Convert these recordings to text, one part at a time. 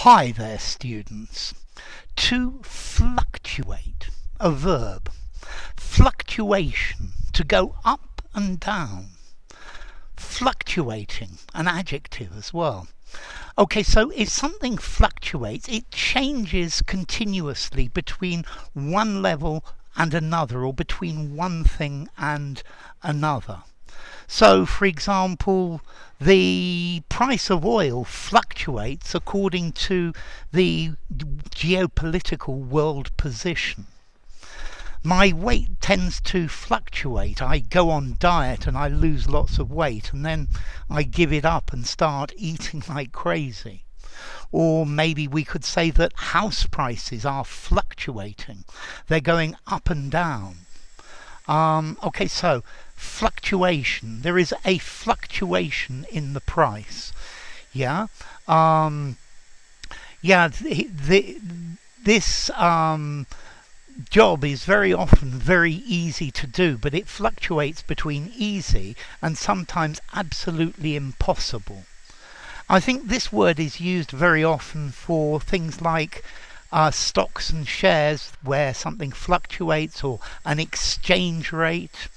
Hi there, students. To fluctuate, a verb. Fluctuation, to go up and down. Fluctuating, an adjective as well. Okay, so if something fluctuates, it changes continuously between one level and another, or between one thing and another. So, for example, the price of oil fluctuates according to the geopolitical world position. My weight tends to fluctuate. I go on diet and I lose lots of weight, and then I give it up and start eating like crazy. Or maybe we could say that house prices are fluctuating. They're going up and down. Okay, so fluctuation. There is a fluctuation in the price. Yeah. This job is very often very easy to do, but it fluctuates between easy and sometimes absolutely impossible. I think this word is used very often for things like stocks and shares, where something fluctuates, or an exchange rate,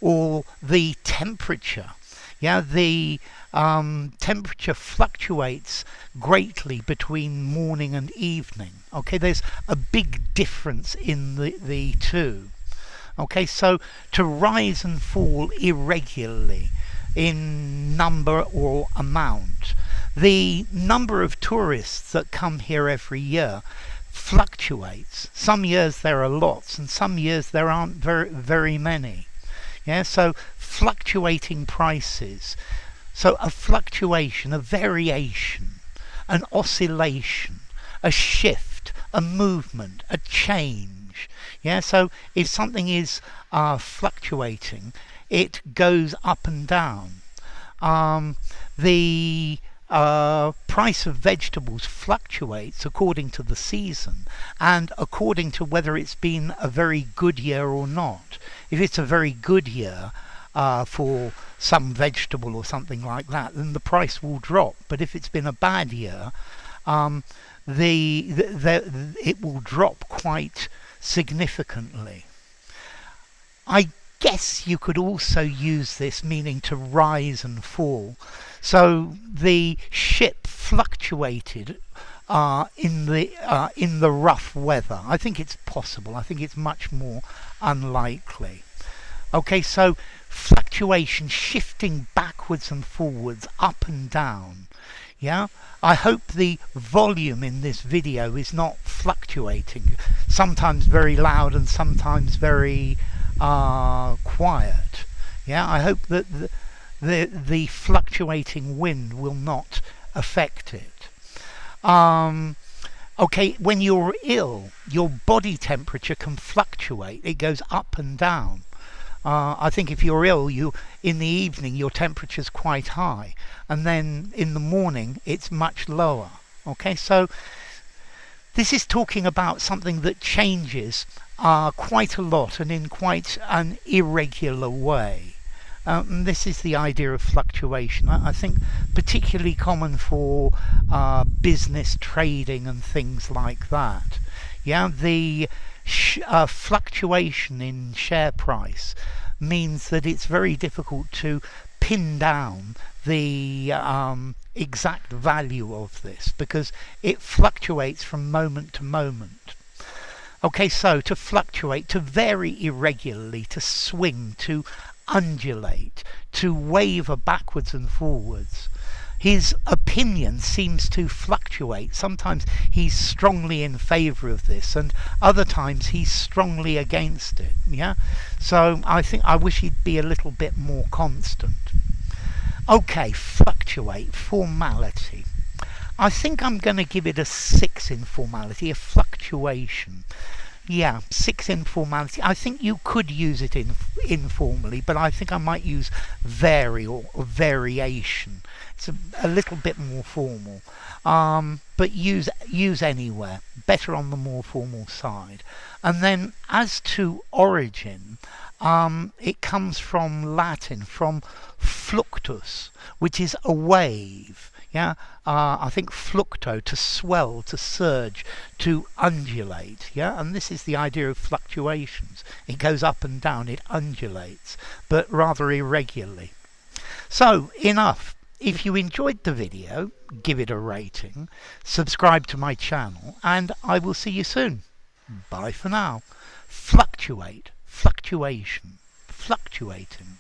or the temperature. Yeah, the temperature fluctuates greatly between morning and evening. Okay, there's a big difference in the two. Okay, so to rise and fall irregularly in number or amount. The number of tourists that come here every year fluctuates. Some years there are lots, and some years there aren't very many. Yeah, so fluctuating prices. So a fluctuation, a variation, an oscillation, a shift, a movement, a change. Yeah, so if something is fluctuating, it goes up and down. The price of vegetables fluctuates according to the season and according to whether it's been a very good year or not. If it's a very good year for some vegetable or something like that, then the price will drop. But if it's been a bad year, it will drop quite significantly. I guess you could also use this meaning to rise and fall. So the ship fluctuated in the rough weather. I think it's possible. I think it's much more unlikely. Okay, so fluctuation, shifting backwards and forwards, up and down. Yeah, I hope the volume in this video is not fluctuating. Sometimes very loud and sometimes very quiet. Yeah, I hope that the fluctuating wind will not affect it. Okay, when you're ill, your body temperature can fluctuate. It goes up and down. I think if you're ill, in the evening your temperature's quite high, and then in the morning it's much lower. Okay, so this is talking about something that changes quite a lot and in quite an irregular way. And this is the idea of fluctuation. I think particularly common for business, trading and things like that. Yeah, the fluctuation in share price means that it's very difficult to pin down the exact value of this, because it fluctuates from moment to moment. Okay, so to fluctuate, to vary irregularly, to swing, to undulate, to waver backwards and forwards. His opinion seems to fluctuate. Sometimes he's strongly in favour of this, and other times he's strongly against it. Yeah, so I wish he'd be a little bit more constant. Okay, fluctuate, formality. I think I'm going to give it a 6 in formality, a fluctuation. Yeah, 6 in formality. I think you could use it informally, but I think I might use vary or variation. It's a little bit more formal. but use anywhere. Better on the more formal side. And then as to origin, it comes from Latin, from fluctus, which is a wave. Yeah, I think flucto, to swell, to surge, to undulate. Yeah, and this is the idea of fluctuations. It goes up and down, it undulates, but rather irregularly. So, enough. If you enjoyed the video, give it a rating, subscribe to my channel, and I will see you soon. Bye for now. Fluctuate, fluctuation, fluctuating.